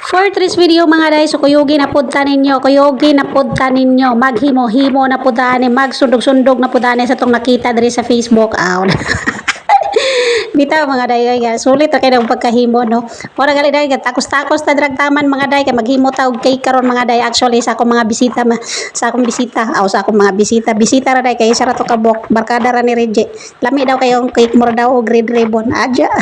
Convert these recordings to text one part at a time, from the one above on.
For this video mga day, so kuyugi na pud ninyo, maghimo-himo na pud magsundog-sundog na pud sa tong nakita diri sa Facebook. Bitaw mga day, sulit ra kay ng pagkahimo no. Ora gali day takos-takos ta drag taman mga day kay maghimo ta og cake karon mga day. Actually sa akong mga bisita sa akong bisita ra day kay isa ra to ka barkada ra ni Reggie. Lami daw kayong cake mo daw og red ribbon. Adya.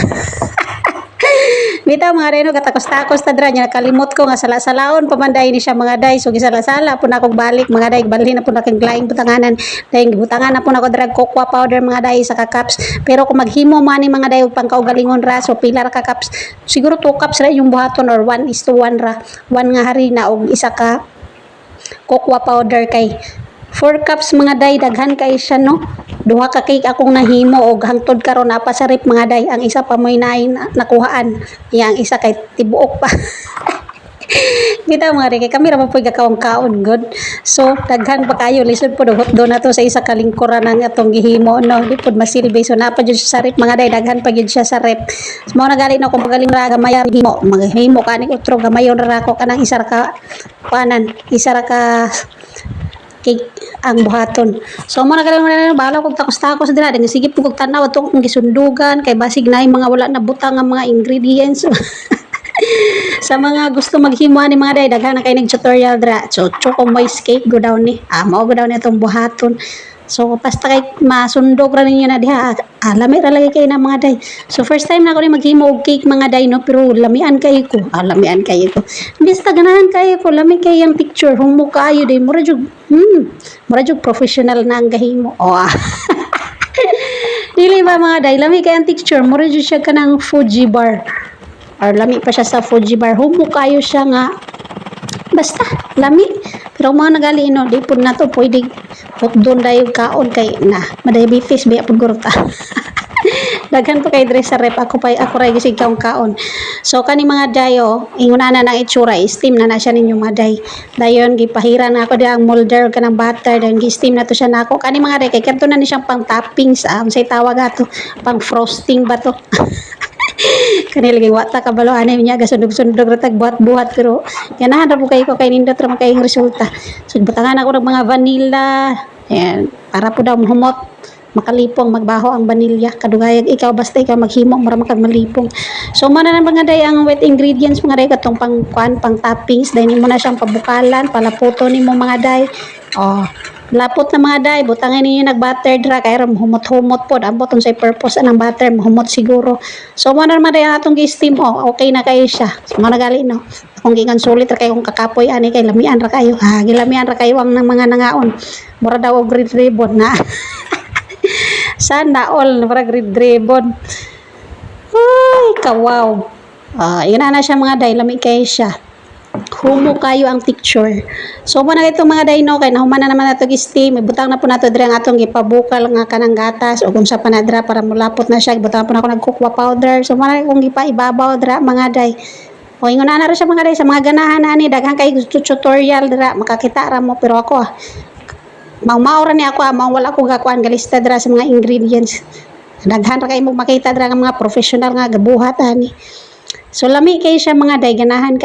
Bitaw mga day no katakos-takos ta dra nya nakalimot ko nga sala-salaon pamanday ni siya mga day. So gisala-sala pud akong balik mga day, balhin na pud akong glaing butanganan. Dahil butangan na pud ako drag cocoa powder mga day sa cups. Pero kung maghimo man ni mga day og pangkaugalingon ra, so pila ra ka cups, siguro 2 cups ra yung buhaton or 1:1 ra. 1 nga harina og isa ka cocoa powder kay 4 cups mga day, daghan kay siya no. Duha ka cake akong nahimo og hangtod karon apa sa rep mga day. Ang isa pa mo'y nakuhaan, yang isa kay tibuok pa. Kita mga day, kami ra man po'y gakawang-kaon good. So daghan pa kayo lisod po do na to sa isa ka lingkuran ng atong gihimo no. Di pud masilbi, so napa jud sa rep mga day, daghan pa gyud siya sa rep. So mao na gali no kung pagaling ra gamay himo, maghimo kani utro gamayon ra ko kanang isa ra ka cake ang buhaton. So mo na galing bala kog takos-takos dira dengan sige pug tanaw ato kung gisundugan kay basig na mga wala na butang nga mga ingredients. Sa mga gusto maghimo ni mga day, daghan na kay nag tutorial dira. So choco moist cake go down ni. Mao go down itong buhaton. So basta kay masundog ra ninyo na diha. Lami ra lagi kay na mga day. So first time na ko ni maghimo og cake mga day no, pero lamian kay ko. Lamian kay ko. Basta ganahan kay ko, lami kay ang picture humo kayo day. Mura jud professional na ang gahimo. Dili ba mga day, lami kay ang picture, mura jud siya kanang Fuji bar. Or lami pa siya sa Fuji bar. Humo kayo siya nga. Basta lami. Pero mga nagali no, di pud na to pwede doon dayo kaon kay na madiabetes biya pud gurta. Daghan pa kay dress sa rep ako ra gisig kaon. So kani mga dayo inguna na ng itsura, steam na siya ninyo mga day. Dayon gipahira na ako di ang molder kanang butter, then gi-steam na to siya nako. Kani mga day kay kanto na ni siyang pang toppings, unsay tawag ato, pang frosting ba to. Kanil lagi wata kabalo ani niya gasundog-sundog ratag buhat-buhat, pero ganahan ra po ko kay nindot ra man kay resulta. So butangan ako ng mga vanilla, ayan, para po daw humot makalipong magbaho ang vanilya kadugayag ikaw basta ikaw maghimo mura makag malipong. So mana na mga day ang wet ingredients mga day katong pang toppings, dahil mo na siyang pabukalan palaputo nimo mga day. Lapot na mga day, butangin ninyo nag-butter dra kay ram humot-humot pod ambot unsay purpose anang butter mahumot siguro. So mo na naman day atong gi-steam okay na kayo siya. So mo na gali no. Kung gingan sulit ra kayo kung kakapoy ani kay lamian ra kayo. Gilamian ra kayo ang mga nangaon. Mura daw og red ribbon na. Sana all na para red ribbon. Ay, kawaw. Yun na siya mga day, lami kayo siya. Humo kayo ang picture. So mo na itong mga day no, kay nahuman na naman nato gi-steam, ibutang na po nato diri ang atong gipabukal nga kanang gatas o kung sa panadra para mulapot na siya, ibutang po na ako nag cocoa powder. So mo na kung ibabaw dira mga day. O ingon na ra siya mga day sa mga ganahan ani, daghan kay tutorial dira makakita ra mo, pero ako maura ni ako wala ko gakuan galista dira sa mga ingredients. Daghan ra kay mo makita dira nga mga professional nga gabuhat ani. So lami kay siya mga day, ganahan